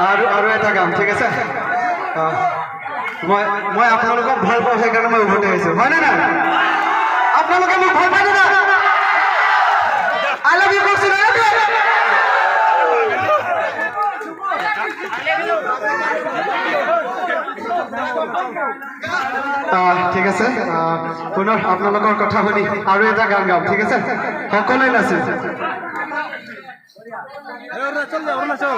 আৰু এটা গাম ঠিক আছে মই আপোনালোকক ভাল পাওঁ সেইকাৰণে মই উভতি আহিছোঁ হয়নে নাই আপোনালোকে মোক ভাল পায় না I love you কওকচোন ঠিক আছে পুনৰ আপোনালোকৰ কথা শুনি আৰু এটা গান গাম ঠিক আছে সকলোৱে নাচিম অৰুণাচল